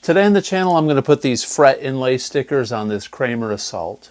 Today on the channel I'm going to put these fret inlay stickers on this Kramer Assault.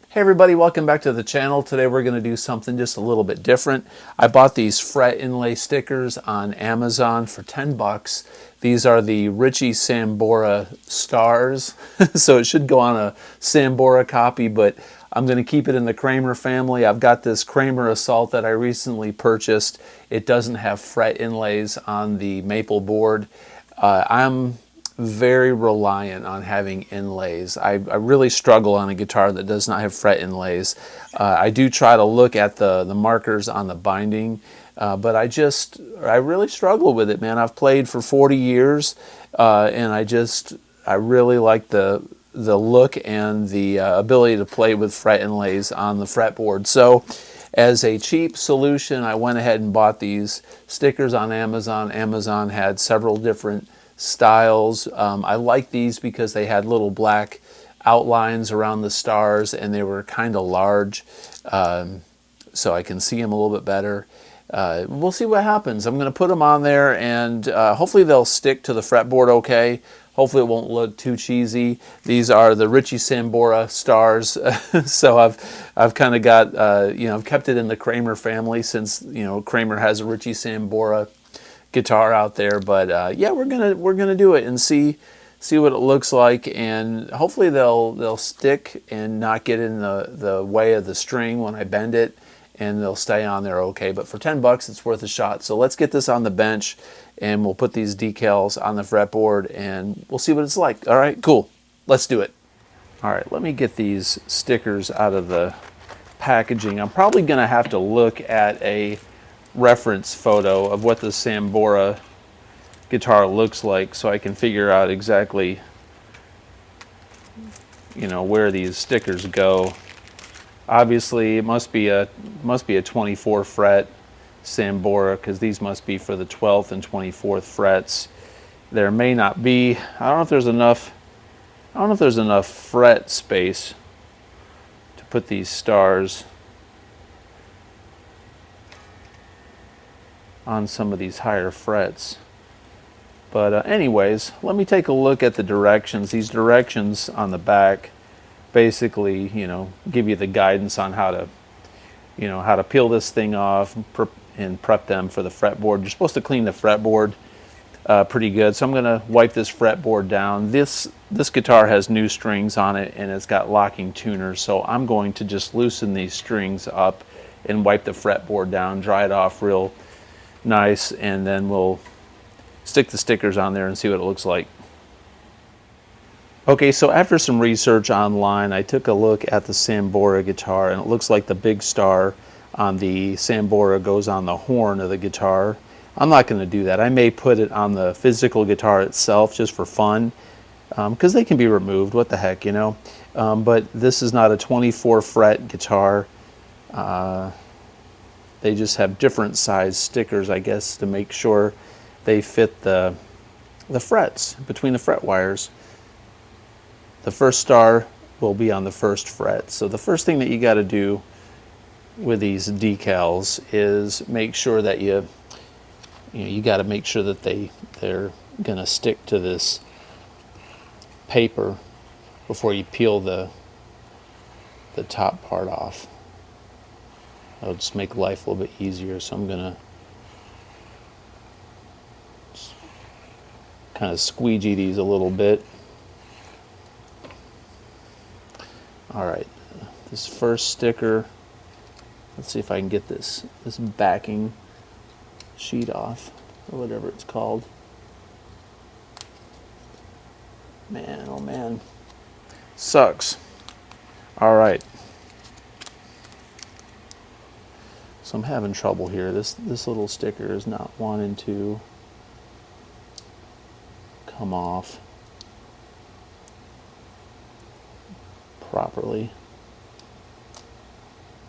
Hey everybody, welcome back to the channel. Today we're going to do something just a little bit different. I bought these fret inlay stickers on Amazon for 10 bucks. These are the Richie Sambora stars, so it should go on a Sambora copy, but I'm going to keep it in the Kramer family. I've got this Kramer Assault that I recently purchased. It doesn't have fret inlays on the maple board. I'm very reliant on having inlays. I really struggle on a guitar that does not have fret inlays. I do try to look at the markers on the binding, but I really struggle with it, man. I've played for 40 years, and I really like the look and the ability to play with fret inlays on the fretboard. So as a cheap solution, I went ahead and bought these stickers on Amazon. Amazon had several different styles. I like these because they had little black outlines around the stars and they were kind of large, so I can see them a little bit better. We'll see what happens. I'm going to put them on there and hopefully they'll stick to the fretboard okay. Hopefully it won't look too cheesy. These are the Richie Sambora stars, so I've kind of got I've kept it in the Kramer family since Kramer has a Richie Sambora guitar out there, but yeah, we're gonna do it and see what it looks like, and hopefully they'll stick and not get in the way of the string when I bend it, and they'll stay on there okay. But for 10 bucks it's worth a shot. So let's get this on the bench and we'll put these decals on the fretboard and we'll see what it's like. All right, cool, let's do it. All right, let me get these stickers out of the packaging. I'm probably gonna have to look at a reference photo of what the Sambora guitar looks like so I can figure out exactly where these stickers go. Obviously it must be a 24 fret Sambora because these must be for the 12th and 24th frets. There may not be, I don't know if there's enough fret space to put these stars on some of these higher frets. But anyways, let me take a look at the directions. These directions on the back basically, give you the guidance on how to peel this thing off and prep them for the fretboard. You're supposed to clean the fretboard pretty good. So I'm gonna wipe this fretboard down. This guitar has new strings on it and it's got locking tuners. So I'm going to just loosen these strings up and wipe the fretboard down, dry it off real nice, and then we'll stick the stickers on there and see what it looks like. Okay, so after some research online, I took a look at the Sambora guitar, and it looks like the big star on the Sambora goes on the horn of the guitar. I'm not going to do that. I may put it on the physical guitar itself just for fun, because they can be removed, what the heck, but this is not a 24 fret guitar. They just have different size stickers, I guess, to make sure they fit the frets between the fret wires. The first star will be on the first fret. So the first thing that you got to do with these decals is make sure that you got to make sure that they're going to stick to this paper before you peel the top part off. That'll just make life a little bit easier. So I'm gonna kind of squeegee these a little bit. All right, this first sticker, let's see if I can get this backing sheet off, or whatever it's called. Man, oh man, sucks. All right. So I'm having trouble here. This little sticker is not wanting to come off properly.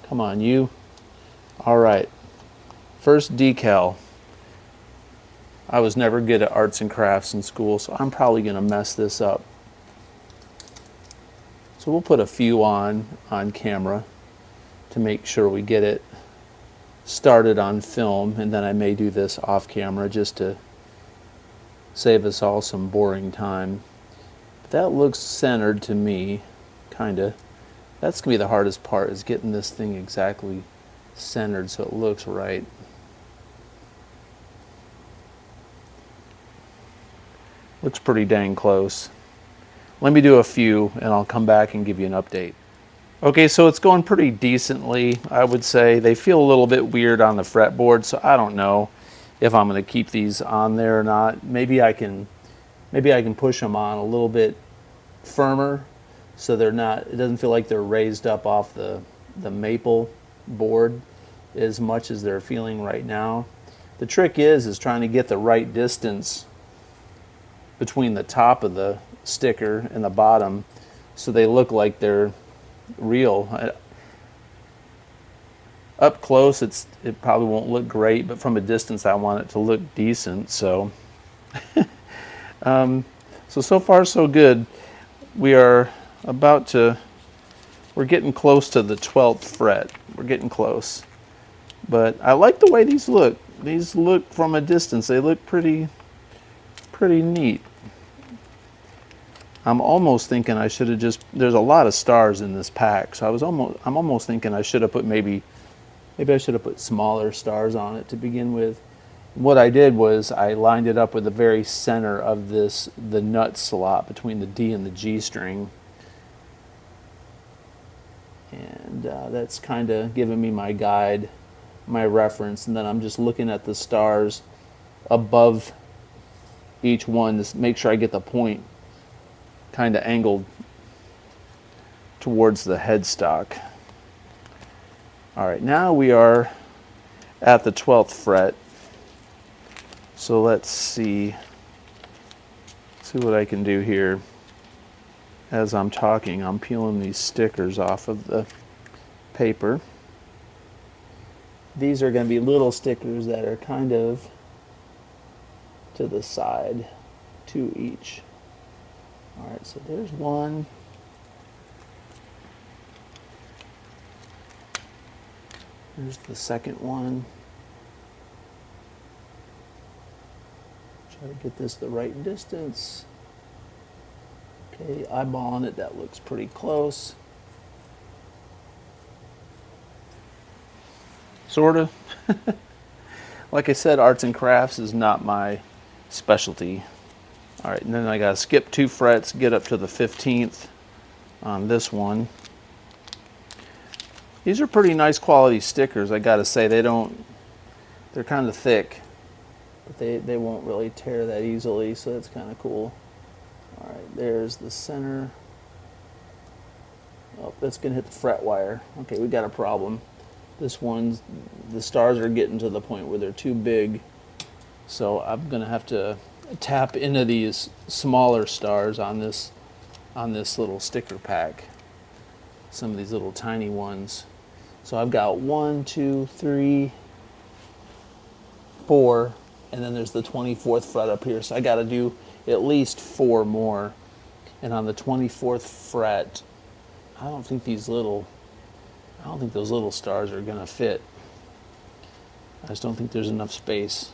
Come on, you. All right. First decal I was never good at arts and crafts in school, so I'm probably going to mess this up. So we'll put a few on camera to make sure we get it started on film, and then I may do this off camera just to save us all some boring time. But that looks centered to me, kinda. That's gonna be the hardest part, is getting this thing exactly centered so it looks right. Looks pretty dang close. Let me do a few and I'll come back and give you an update. Okay, so it's going pretty decently, I would say. They feel a little bit weird on the fretboard, so I don't know if I'm going to keep these on there or not. Maybe I can push them on a little bit firmer so they're not, it doesn't feel like they're raised up off the maple board as much as they're feeling right now. The trick is trying to get the right distance between the top of the sticker and the bottom so they look like they're real. Up close it probably won't look great, but from a distance I want it to look decent. So so far so good. We're getting close to the 12th fret. We're getting close, but I like the way these look. These look from a distance, they look pretty neat. I'm almost thinking I should have there's a lot of stars in this pack, so I'm almost thinking I should have put maybe I should have put smaller stars on it to begin with. What I did was I lined it up with the very center of the nut slot between the D and the G string. And that's kind of giving me my guide, my reference, and then I'm just looking at the stars above each one to make sure I get the point kind of angled towards the headstock. All right, now we are at the 12th fret. So let's see what I can do here. As I'm talking, I'm peeling these stickers off of the paper. These are going to be little stickers that are kind of to the side, two each. All right, so there's one. There's the second one. Try to get this the right distance. Okay, eyeballing it, that looks pretty close. Sorta. Like I said, arts and crafts is not my specialty. All right, and then I gotta skip 2 frets, get up to the 15th on this one. These are pretty nice quality stickers, I gotta say. They're kind of thick, but they won't really tear that easily, so that's kind of cool. All right, there's the center. Oh, that's gonna hit the fret wire. Okay, we got a problem. This one's, the stars are getting to the point where they're too big, so I'm gonna have to tap into these smaller stars on this little sticker pack. Some of these little tiny ones. So I've got 1, 2, 3, 4, and then there's the 24th fret up here. So I got to do at least 4 more. And on the 24th fret, I don't think those little stars are going to fit. I just don't think there's enough space.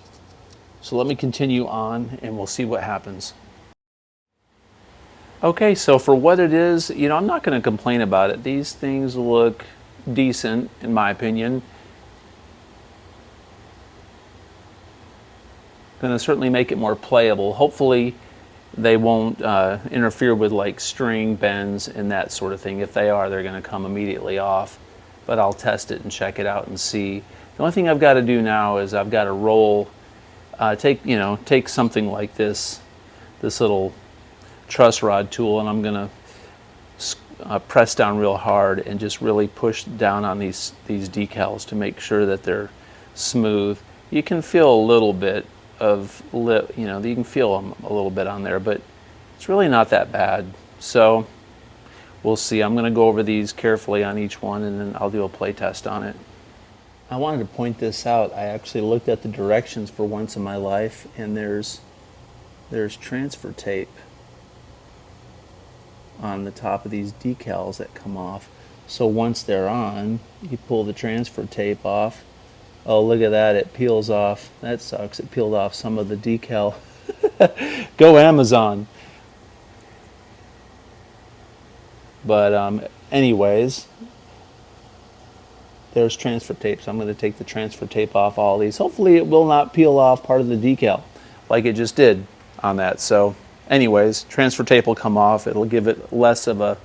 So let me continue on and we'll see what happens. Okay, so for what it is, I'm not going to complain about it. These things look decent, in my opinion. Going to certainly make it more playable. Hopefully they won't interfere with like string bends and that sort of thing. If they are, they're going to come immediately off. But I'll test it and check it out and see. The only thing I've got to do now is I've got to roll, take something like this little truss rod tool, and I'm going to press down real hard and just really push down on these decals to make sure that they're smooth. You can feel a little bit of you can feel them a little bit on there, but it's really not that bad. So we'll see. I'm going to go over these carefully on each one, and then I'll do a play test on it. I wanted to point this out. I actually looked at the directions for once in my life, and there's transfer tape on the top of these decals that come off. So once they're on, you pull the transfer tape off. Oh, look at that, it peels off. That sucks, it peeled off some of the decal. Go Amazon. But anyways, there's transfer tape, so I'm going to take the transfer tape off all these. Hopefully it will not peel off part of the decal like it just did on that. So anyways, transfer tape will come off. It'll give it less of a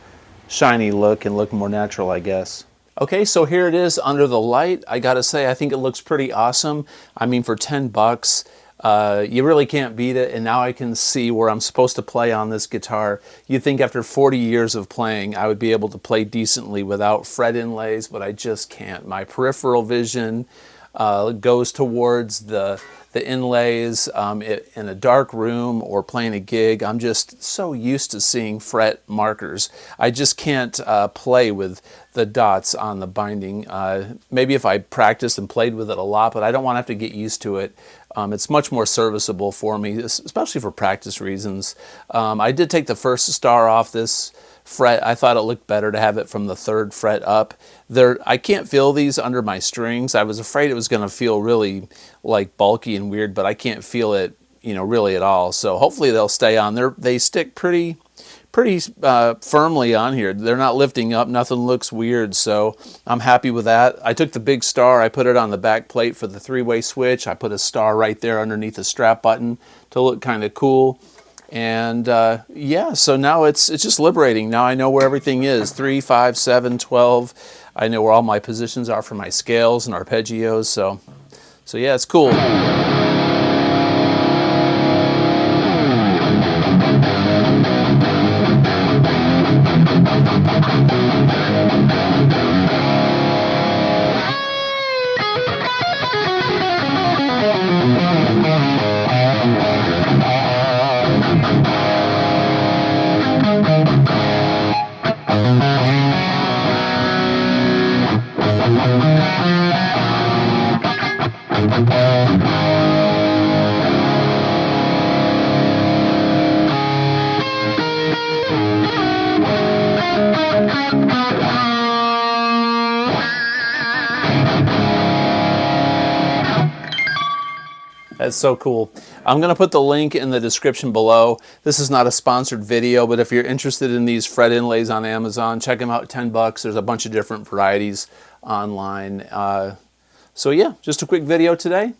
shiny look and look more natural, I guess. Okay, so here it is under the light. I gotta say, I think it looks pretty awesome. I mean, for 10 bucks, you really can't beat it. And now I can see where I'm supposed to play on this guitar. You'd think after 40 years of playing, I would be able to play decently without fret inlays, but I just can't. My peripheral vision goes towards the inlays in a dark room or playing a gig. I'm just so used to seeing fret markers. I just can't play with the dots on the binding. Maybe if I practiced and played with it a lot, but I don't want to have to get used to it. It's much more serviceable for me, especially for practice reasons. I did take the first star off this fret. I thought it looked better to have it from the 3rd fret up. I can't feel these under my strings. I was afraid it was going to feel really like bulky and weird, but I can't feel it, really at all. So hopefully they'll stay on. They stick pretty firmly on here. They're not lifting up. Nothing looks weird, so I'm happy with that. I took the big star. I put it on the back plate for the 3-way switch. I put a star right there underneath the strap button to look kind of cool. And yeah, so now it's just liberating. Now I know where everything is, 3, 5, 7, 12. I know where all my positions are for my scales and arpeggios. So yeah, it's cool. That's so cool. I'm going to put the link in the description below. This is not a sponsored video, but if you're interested in these fret inlays on Amazon, check them out, 10 bucks. There's a bunch of different varieties online. So yeah, just a quick video today.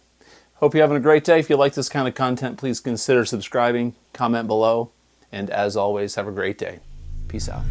Hope you're having a great day. If you like this kind of content, please consider subscribing, comment below, and as always, have a great day. Peace out.